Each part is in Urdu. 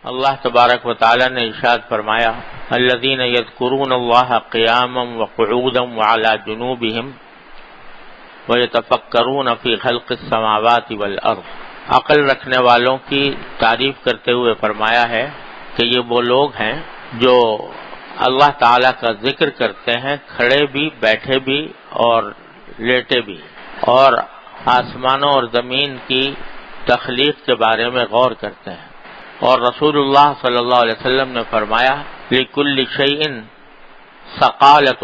اللہ تبارک و تعالی نے ارشاد فرمایا الذین یذکرون اللہ قیاما وقعودا وعلی جنوبہم ویتفکرون فی خلق السماوات والارض۔ عقل رکھنے والوں کی تعریف کرتے ہوئے فرمایا ہے کہ یہ وہ لوگ ہیں جو اللہ تعالیٰ کا ذکر کرتے ہیں کھڑے بھی، بیٹھے بھی اور لیٹے بھی، اور آسمانوں اور زمین کی تخلیق کے بارے میں غور کرتے ہیں۔ اور رسول اللہ صلی اللہ علیہ وسلم نے فرمایا لِكُلِّ شَيْءٍ ثَقَالَةٌ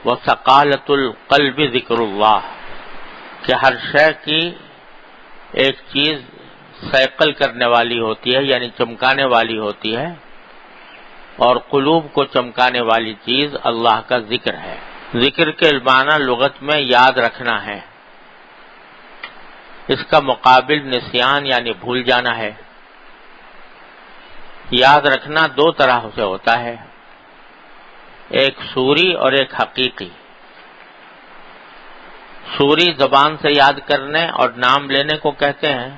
وَثَقَالَةُ الْقَلْبِ ذِكْرُ اللَّهِ، کہ ہر شے کی ایک چیز ثقل کرنے والی ہوتی ہے، یعنی چمکانے والی ہوتی ہے، اور قلوب کو چمکانے والی چیز اللہ کا ذکر ہے۔ ذکر کے معنی لغت میں یاد رکھنا ہے، اس کا مقابل نسیان یعنی بھول جانا ہے۔ یاد رکھنا دو طرح سے ہوتا ہے، ایک صوری اور ایک حقیقی۔ صوری زبان سے یاد کرنے اور نام لینے کو کہتے ہیں،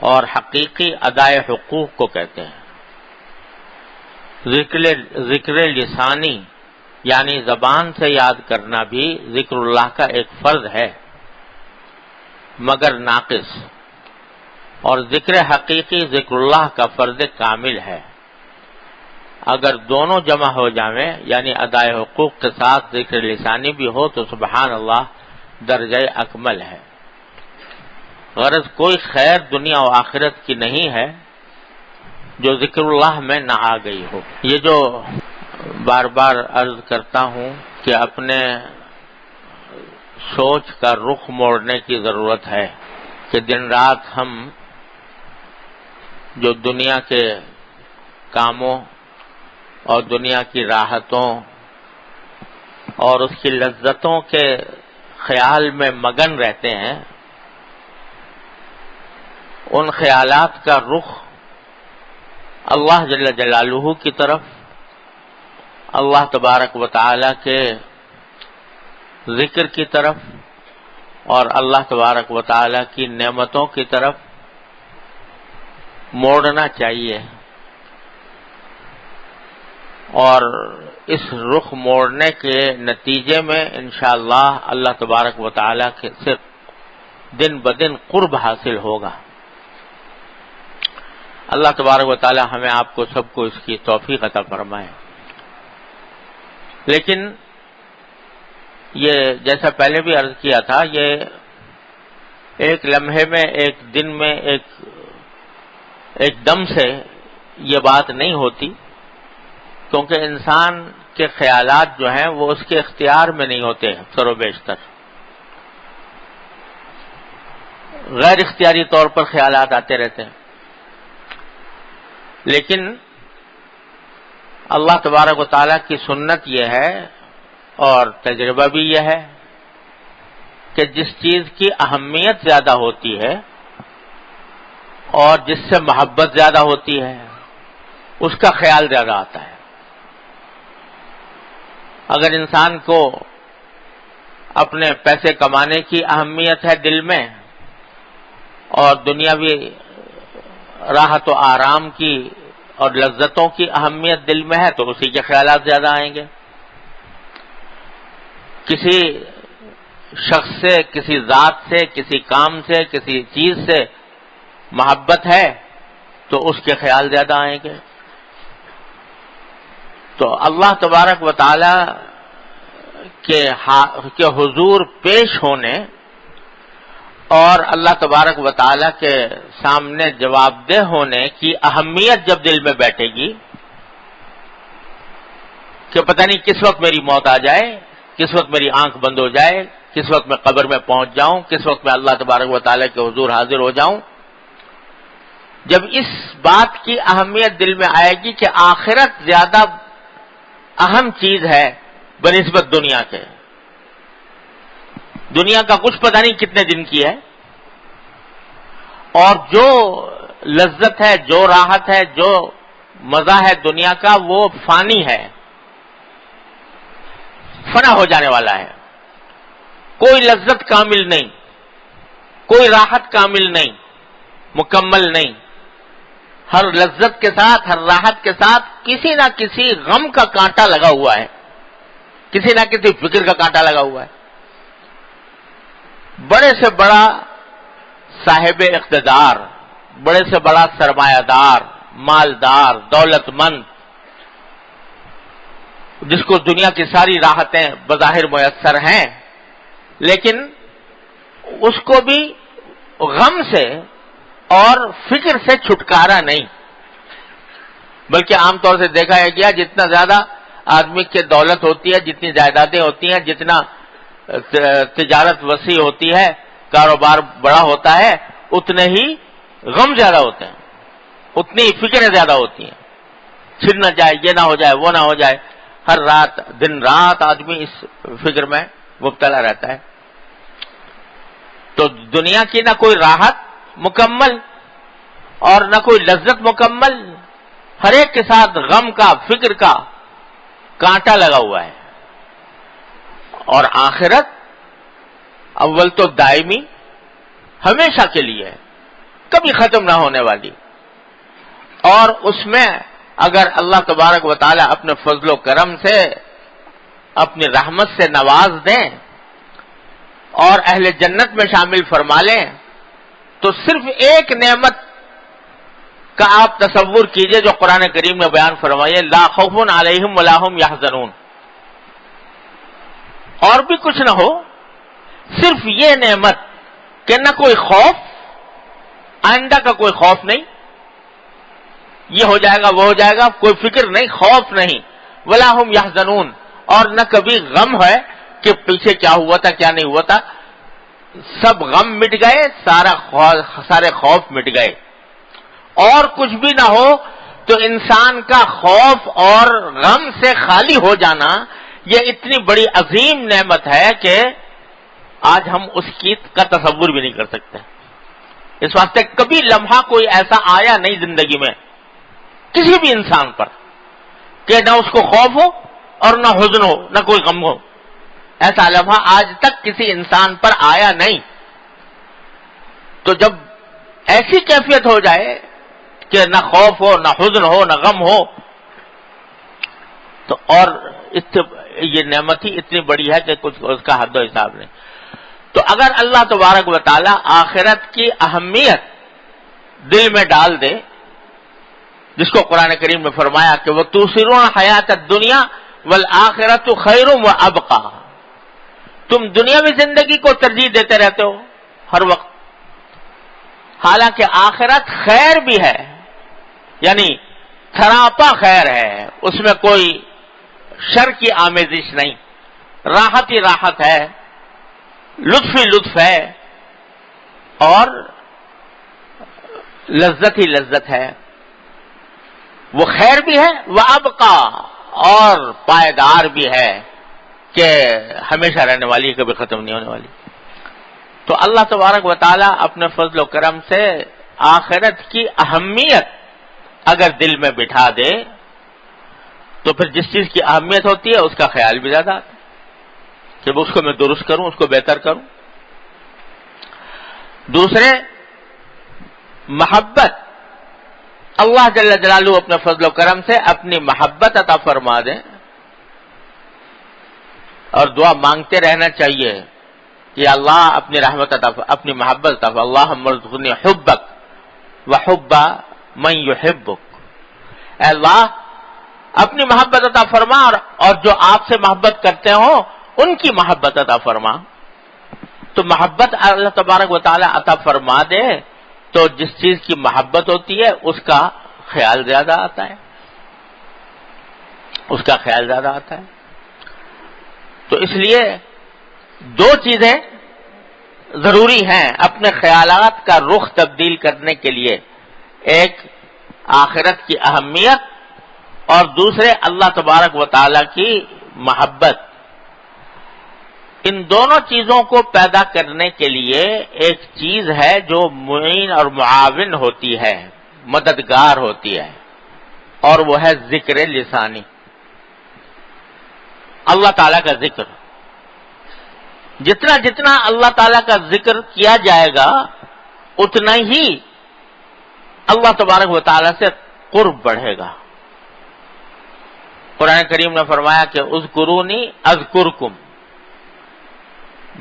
اور حقیقی ادائے حقوق کو کہتے ہیں۔ ذکر لسانی یعنی زبان سے یاد کرنا بھی ذکر اللہ کا ایک فرض ہے مگر ناقص، اور ذکر حقیقی ذکر اللہ کا فرض کامل ہے۔ اگر دونوں جمع ہو جائیں یعنی ادائے حقوق کے ساتھ ذکر لسانی بھی ہو تو سبحان اللہ درجہ اکمل ہے۔ غرض کوئی خیر دنیا و آخرت کی نہیں ہے جو ذکر اللہ میں نہ آ گئی ہو۔ یہ جو بار بار عرض کرتا ہوں کہ اپنے سوچ کا رخ موڑنے کی ضرورت ہے کہ دن رات ہم جو دنیا کے کاموں اور دنیا کی راحتوں اور اس کی لذتوں کے خیال میں مگن رہتے ہیں، ان خیالات کا رخ اللہ جل جلالہ کی طرف، اللہ تبارک و تعالی کے ذکر کی طرف اور اللہ تبارک و تعالی کی نعمتوں کی طرف موڑنا چاہیے، اور اس رخ موڑنے کے نتیجے میں انشاءاللہ اللہ تبارک و تعالی کے سے دن بدن قرب حاصل ہوگا۔ اللہ تبارک و تعالی ہمیں آپ کو سب کو اس کی توفیق عطا فرمائے۔ لیکن یہ جیسا پہلے بھی عرض کیا تھا، یہ ایک لمحے میں، ایک دن میں، ایک دم سے یہ بات نہیں ہوتی، کیونکہ انسان کے خیالات جو ہیں وہ اس کے اختیار میں نہیں ہوتے، اکثر و بیشتر غیر اختیاری طور پر خیالات آتے رہتے ہیں۔ لیکن اللہ تبارک و تعالیٰ کی سنت یہ ہے اور تجربہ بھی یہ ہے کہ جس چیز کی اہمیت زیادہ ہوتی ہے اور جس سے محبت زیادہ ہوتی ہے اس کا خیال زیادہ آتا ہے۔ اگر انسان کو اپنے پیسے کمانے کی اہمیت ہے دل میں اور دنیاوی راحت و آرام کی اور لذتوں کی اہمیت دل میں ہے تو اسی کے خیالات زیادہ آئیں گے۔ کسی شخص سے، کسی ذات سے، کسی کام سے، کسی چیز سے محبت ہے تو اس کے خیال زیادہ آئیں گے۔ تو اللہ تبارک و تعالی کے حضور پیش ہونے اور اللہ تبارک و تعالی کے سامنے جواب دہ ہونے کی اہمیت جب دل میں بیٹھے گی کہ پتہ نہیں کس وقت میری موت آ جائے، کس وقت میری آنکھ بند ہو جائے، کس وقت میں قبر میں پہنچ جاؤں، کس وقت میں اللہ تبارک و تعالی کے حضور حاضر ہو جاؤں، جب اس بات کی اہمیت دل میں آئے گی کہ آخرت زیادہ اہم چیز ہے بنسبت دنیا کے، دنیا کا کچھ پتہ نہیں کتنے دن کی ہے، اور جو لذت ہے، جو راحت ہے، جو مزہ ہے دنیا کا وہ فانی ہے، فنا ہو جانے والا ہے۔ کوئی لذت کامل نہیں، کوئی راحت کامل نہیں، مکمل نہیں۔ ہر لذت کے ساتھ، ہر راحت کے ساتھ کسی نہ کسی غم کا کانٹا لگا ہوا ہے، کسی نہ کسی فکر کا کانٹا لگا ہوا ہے۔ بڑے سے بڑا صاحب اقتدار، بڑے سے بڑا سرمایہ دار، مالدار، دولت مند، جس کو دنیا کی ساری راحتیں بظاہر میسر ہیں، لیکن اس کو بھی غم سے اور فکر سے چھٹکارا نہیں، بلکہ عام طور سے دیکھا گیا جتنا زیادہ آدمی کی دولت ہوتی ہے، جتنی جائیدادیں ہوتی ہیں، جتنا تجارت وسیع ہوتی ہے، کاروبار بڑا ہوتا ہے، اتنے ہی غم زیادہ ہوتے ہیں، اتنی فکریں زیادہ ہوتی ہیں، چھن نہ جائے، یہ نہ ہو جائے، وہ نہ ہو جائے، ہر رات دن رات آدمی اس فکر میں مبتلا رہتا ہے۔ تو دنیا کی نہ کوئی راحت مکمل اور نہ کوئی لذت مکمل، ہر ایک کے ساتھ غم کا، فکر کا کانٹا لگا ہوا ہے۔ اور آخرت اول تو دائمی، ہمیشہ کے لیے، کبھی ختم نہ ہونے والی، اور اس میں اگر اللہ تبارک و تعالی اپنے فضل و کرم سے، اپنی رحمت سے نواز دیں اور اہل جنت میں شامل فرما لیں، تو صرف ایک نعمت کا آپ تصور کیجئے جو قرآن کریم میں بیان فرمائیے، لا خوف علیہم ولا هم یحزنون، اور بھی کچھ نہ ہو، صرف یہ نعمت کہ نہ کوئی خوف، آئندہ کا کوئی خوف نہیں، یہ ہو جائے گا وہ ہو جائے گا، کوئی فکر نہیں، خوف نہیں، ولا هم یحزنون، اور نہ کبھی غم ہے کہ پیچھے کیا ہوا تھا کیا نہیں ہوا تھا، سب غم مٹ گئے، سارے خوف مٹ گئے۔ اور کچھ بھی نہ ہو تو انسان کا خوف اور غم سے خالی ہو جانا یہ اتنی بڑی عظیم نعمت ہے کہ آج ہم اس کی کا تصور بھی نہیں کر سکتے۔ اس واسطے کبھی لمحہ کوئی ایسا آیا نہیں زندگی میں کسی بھی انسان پر کہ نہ اس کو خوف ہو اور نہ حزن ہو، نہ کوئی غم ہو، ایسا لمحہ آج تک کسی انسان پر آیا نہیں۔ تو جب ایسی کیفیت ہو جائے کہ نہ خوف ہو، نہ حزن ہو، نہ غم ہو، تو اور یہ نعمت ہی اتنی بڑی ہے کہ کچھ اس کا حد و حساب نہیں۔ تو اگر اللہ تبارک و تعالی آخرت کی اہمیت دل میں ڈال دے، جس کو قرآن کریم نے فرمایا کہ وہ تُؤْثِرُونَ حیات الدنیا والآخرۃ خیر وابقیٰ، تم دنیاوی زندگی کو ترجیح دیتے رہتے ہو ہر وقت، حالانکہ آخرت خیر بھی ہے، یعنی سراپا خیر ہے، اس میں کوئی شر کی آمیزش نہیں، راحت ہی راحت ہے، لطف ہی لطف ہے، اور لذت ہی لذت ہے، وہ خیر بھی ہے، وابقیٰ، اور پائیدار بھی ہے کہ ہمیشہ رہنے والی، کبھی ختم نہیں ہونے والی۔ تو اللہ تبارک و تعالیٰ اپنے فضل و کرم سے آخرت کی اہمیت اگر دل میں بٹھا دے تو پھر جس چیز کی اہمیت ہوتی ہے اس کا خیال بھی زیادہ آتا ہے کہ اس کو میں درست کروں، اس کو بہتر کروں۔ دوسرے، محبت، اللہ جل جلالہ اپنے فضل و کرم سے اپنی محبت عطا فرما دیں، اور دعا مانگتے رہنا چاہیے کہ اللہ اپنی رحمت عطا، اپنی محبت عطا، اللہم ارزقنی حبک وحب من یحبک، اے اللہ اپنی محبت عطا فرما اور جو آپ سے محبت کرتے ہوں ان کی محبت عطا فرما۔ تو محبت اللہ تبارک و تعالی عطا فرما دے تو جس چیز کی محبت ہوتی ہے اس کا خیال زیادہ آتا ہے، اس کا خیال زیادہ آتا ہے۔ تو اس لیے دو چیزیں ضروری ہیں اپنے خیالات کا رخ تبدیل کرنے کے لیے، ایک آخرت کی اہمیت اور دوسرے اللہ تبارک و تعالی کی محبت۔ ان دونوں چیزوں کو پیدا کرنے کے لیے ایک چیز ہے جو معین اور معاون ہوتی ہے، مددگار ہوتی ہے، اور وہ ہے ذکر لسانی، اللہ تعالیٰ کا ذکر۔ جتنا جتنا اللہ تعالیٰ کا ذکر کیا جائے گا اتنا ہی اللہ تبارک و تعالیٰ سے قرب بڑھے گا۔ قرآن کریم نے فرمایا کہ اذکرونی اذکرکم،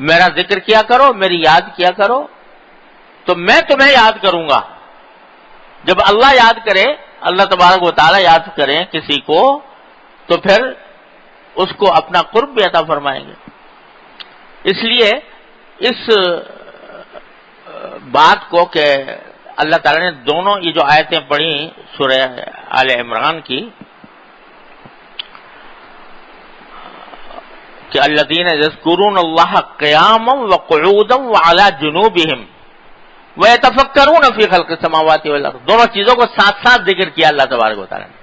میرا ذکر کیا کرو، میری یاد کیا کرو تو میں تمہیں یاد کروں گا۔ جب اللہ یاد کرے، اللہ تبارک و تعالیٰ یاد کریں کسی کو تو پھر اس کو اپنا قرب بھی عطا فرمائیں گے۔ اس لیے اس بات کو کہ اللہ تعالیٰ نے دونوں یہ جو آیتیں پڑھی سورہ آل عمران کی کہ الذین یذکرون اللہ قیاما وقعودا وعلی جنوبہم وَيَتَفَكَّرُونَ فِي خَلْقِ السَّمَاوَاتِ وَالْأَرْضِ، دونوں چیزوں کو ساتھ ساتھ ذکر کیا اللہ تبارک و تعالیٰ نے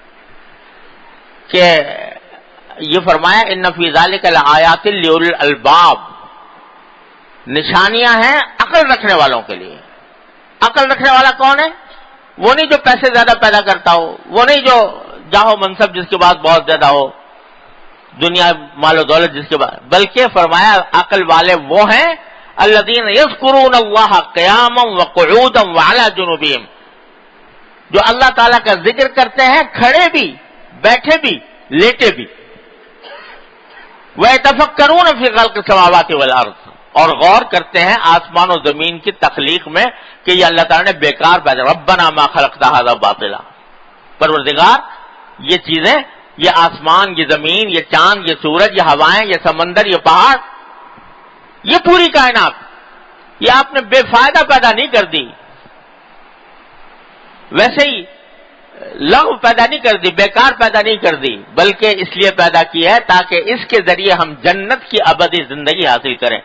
کہ یہ فرمایا ان فی ذلک لآیات لأولی الالباب، نشانیاں ہیں عقل رکھنے والوں کے لیے۔ عقل رکھنے والا کون ہے؟ وہ نہیں جو پیسے زیادہ پیدا کرتا ہو، وہ نہیں جو جاہو منصب جس کے بعد بہت زیادہ ہو، دنیا مال و دولت جس کے بعد، بلکہ فرمایا عقل والے وہ ہیں الذین یذکرون اللہ قیاما وقعودا وعلی جنوبہم، جو اللہ تعالیٰ کا ذکر کرتے ہیں کھڑے بھی، بیٹھے بھی، لیٹے بھی۔ وَيَتَفَكَّرُونَ فِي خَلْقِ السَّمَاوَاتِ وَالْأَرْضِ، اور غور کرتے ہیں آسمان و زمین کی تخلیق میں کہ یہ اللہ تعالیٰ نے بیکار پیدا، ربنا ما خلقت ھذا باطلا، پروردگار یہ چیزیں، یہ آسمان، یہ زمین، یہ چاند، یہ سورج، یہ ہوائیں، یہ سمندر، یہ پہاڑ، یہ پوری کائنات، یہ آپ نے بے فائدہ پیدا نہیں کر دی، ویسے ہی لغو پیدا نہیں کر دی، بیکار پیدا نہیں کر دی، بلکہ اس لیے پیدا کی ہے تاکہ اس کے ذریعے ہم جنت کی ابدی زندگی حاصل کریں۔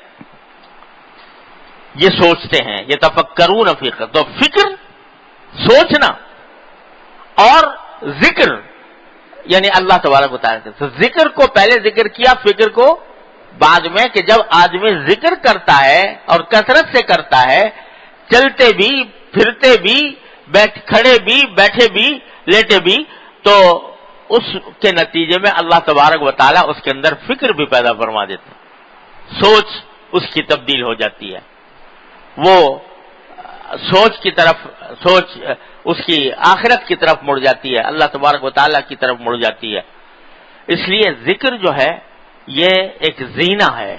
یہ سوچتے ہیں، یہ تفکرون فی، تو فکر، سوچنا اور ذکر، یعنی اللہ تبارک و تعالیٰ کے ذکر کو پہلے ذکر کیا، فکر کو بعد میں، کہ جب آدمی ذکر کرتا ہے اور کثرت سے کرتا ہے، چلتے بھی، پھرتے بھی، کھڑے بھی، بیٹھے بھی، لیٹے بھی، تو اس کے نتیجے میں اللہ تبارک و تعالیٰ اس کے اندر فکر بھی پیدا فرما دیتے ہیں، سوچ اس کی تبدیل ہو جاتی ہے، وہ سوچ کی طرف، سوچ اس کی آخرت کی طرف مڑ جاتی ہے، اللہ تبارک و تعالیٰ کی طرف مڑ جاتی ہے۔ اس لیے ذکر جو ہے یہ ایک زینہ ہے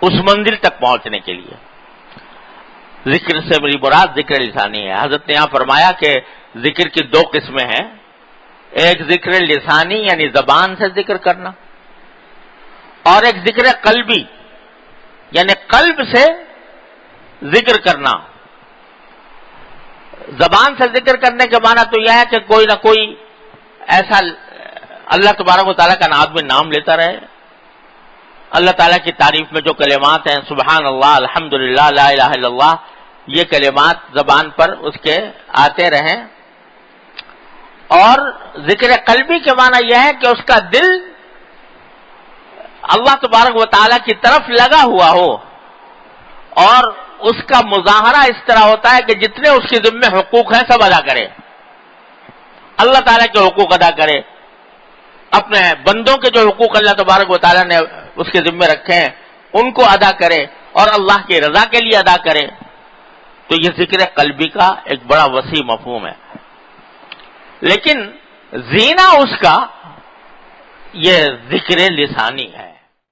اس منزل تک پہنچنے کے لیے۔ ذکر سے میری مراد ذکر لسانی ہے۔ حضرت نے یہاں فرمایا کہ ذکر کی دو قسمیں ہیں، ایک ذکر لسانی یعنی زبان سے ذکر کرنا، اور ایک ذکر قلبی یعنی قلب سے ذکر کرنا۔ زبان سے ذکر کرنے کے معنی تو یہ ہے کہ کوئی نہ کوئی ایسا اللہ تبارک و تعالیٰ کا آدمی نام لیتا رہے، اللہ تعالیٰ کی تعریف میں جو کلمات ہیں، سبحان اللہ، الحمدللہ، لا الہ الا اللہ، یہ کلمات زبان پر اس کے آتے رہیں۔ اور ذکر قلبی کے معنی یہ ہے کہ اس کا دل اللہ تبارک و تعالیٰ کی طرف لگا ہوا ہو، اور اس کا مظاہرہ اس طرح ہوتا ہے کہ جتنے اس کے ذمہ حقوق ہیں سب ادا کرے، اللہ تعالیٰ کے حقوق ادا کرے، اپنے بندوں کے جو حقوق اللہ تبارک و تعالیٰ نے اس کے ذمہ رکھے ہیں ان کو ادا کرے، اور اللہ کی رضا کے لیے ادا کرے۔ تو یہ ذکر قلبی کا ایک بڑا وسیع مفہوم ہے، لیکن زینہ اس کا یہ ذکر لسانی ہے۔